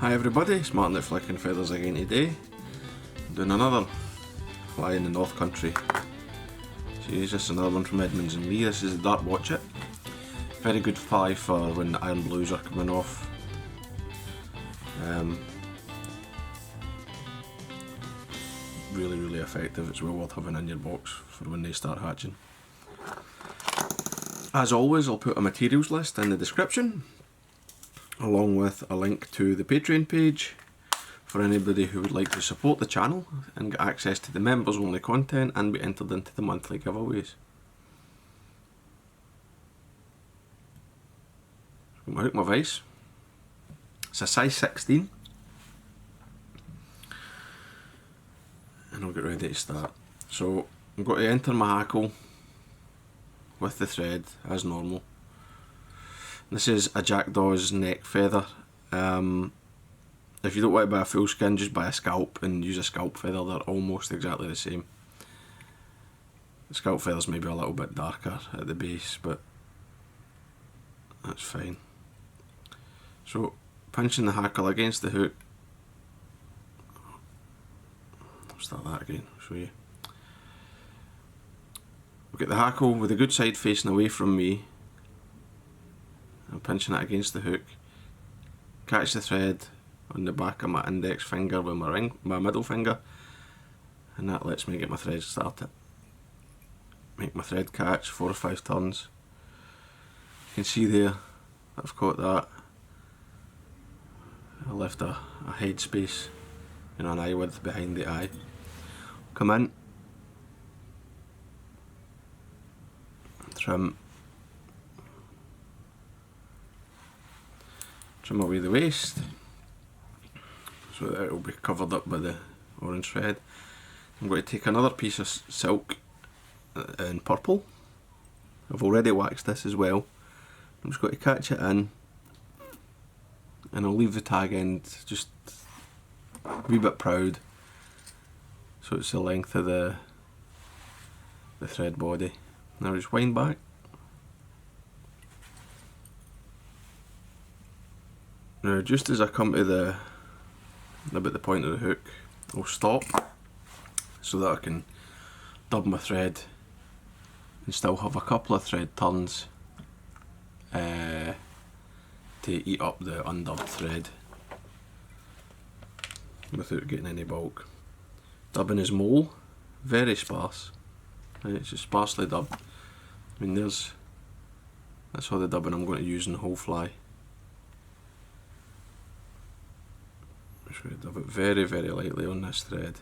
Hi everybody, it's Martyn at Flicking Feathers again today. I'm doing another fly in the North Country. So this is another one from Edmonds and Lee. This is the Dark Watchet. Very good fly for when the iron blues are coming off. Really effective. It's well worth having in your box for when they start hatching. As always, I'll put a materials list in the description, along with a link to the Patreon page for anybody who would like to support the channel and get access to the members only content and be entered into the monthly giveaways. Got my hook, my vise. It's a size 16 and I'll get ready to start. So I'm going to enter my hackle with the thread as normal. This is a jackdaw's neck feather. If you don't want to buy a full skin, just buy a scalp and use a scalp feather. They're almost exactly the same. The scalp feathers may be a little bit darker at the base, but that's fine. So pinching the hackle against the hook. I'll start that again, I'll show you. We'll get the hackle with the good side facing away from me. I'm pinching it against the hook, catch the thread on the back of my index finger with my middle finger, and that lets me get my thread started. Make my thread catch 4 or 5 turns. You can see there I've caught that. I left a head space, an eye width behind the eye. Come in, trim away the waist so that it will be covered up by the orange thread. I'm going to take another piece of silk in purple. I've already waxed this as well. I'm just going to catch it in and I'll leave the tag end just a wee bit proud so it's the length of the thread body. Now just wind back. Now just as I come to about the point of the hook, I'll stop so that I can dub my thread and still have a couple of thread turns to eat up the undubbed thread without getting any bulk. Dubbing is mole, very sparse. Right, it's just sparsely dubbed. I mean that's all the dubbing I'm going to use in the whole fly. Just going to dub it very lightly on this thread.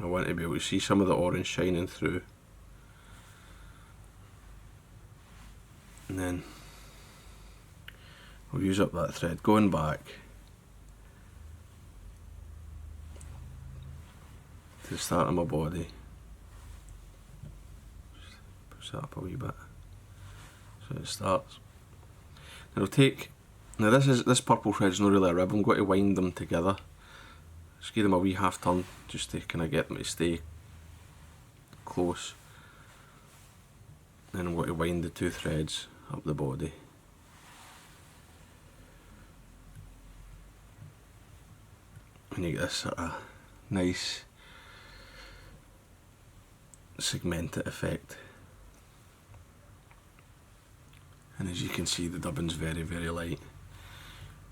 I want to be able to see some of the orange shining through. And then I'll use up that thread going back to the start of my body. Push that up a wee bit so it starts. Now this purple thread's not really a rib. I'm going to wind them together. Just give them a wee half turn just to kind of get them to stay close. Then I'm going to wind the 2 threads up the body. And you get this sort of nice segmented effect. And as you can see, the dubbing's very light.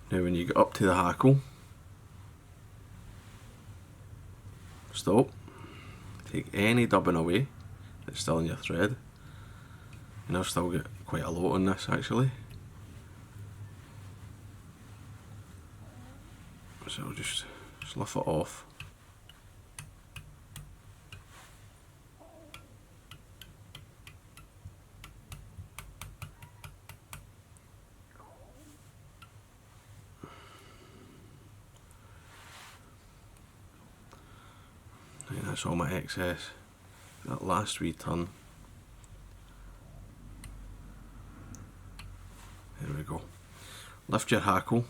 Now when you get up to the hackle, stop, take any dubbing away that's still in your thread, and I've still got quite a lot on this actually. So I'll just slough it off. Right, that's all my excess. That last wee turn. There we go. Lift your hackle,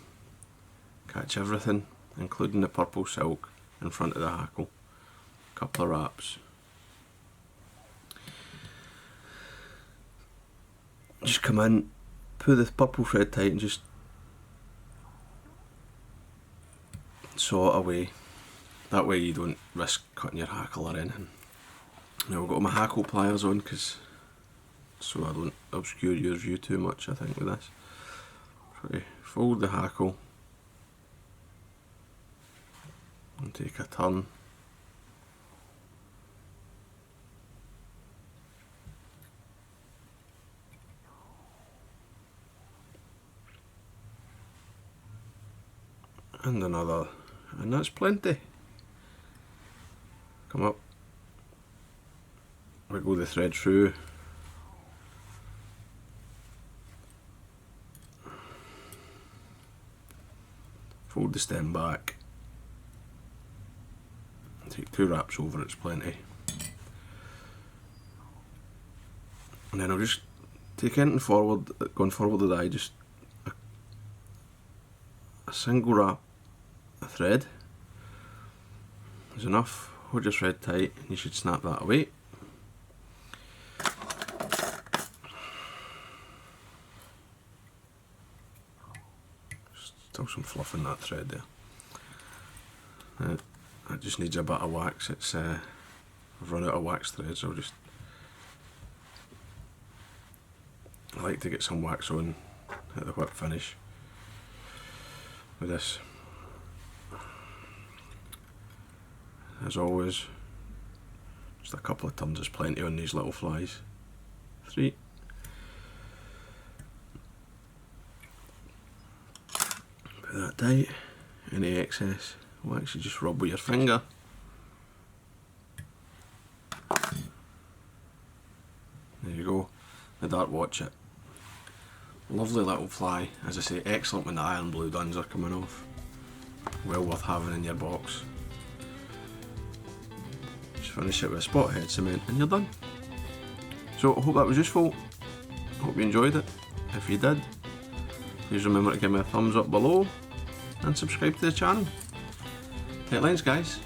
catch everything, including the purple silk in front of the hackle. Couple of wraps. just come in, pull the purple thread tight and just saw it away. That way you don't risk cutting your hackle or anything. Now I've got my hackle pliers on so I don't obscure your view too much, I think, with this. So fold the hackle and take a turn. And another, and that's plenty. Come up, wiggle the thread through. Fold the stem back. Take 2 wraps over, it's plenty. And then I'll just take anything forward, going forward of the eye, just a single wrap of thread is enough. Hold your thread tight and you should snap that away. Still some fluff in that thread there. That just needs a bit of wax. It's I've run out of wax thread, so I like to get some wax on at the whip finish with this. As always, just a couple of turns is plenty on these little flies. 3. Put that tight. Any excess will actually just rub with your finger. There you go, the dark Watchet. Lovely little fly, as I say, excellent when the iron blue duns are coming off. Well worth having in your box. Just finish it with a spot head cement and you're done. So I hope that was useful. Hope you enjoyed it. If you did, please remember to give me a thumbs up below and subscribe to the channel. Headlines, guys.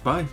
Bye.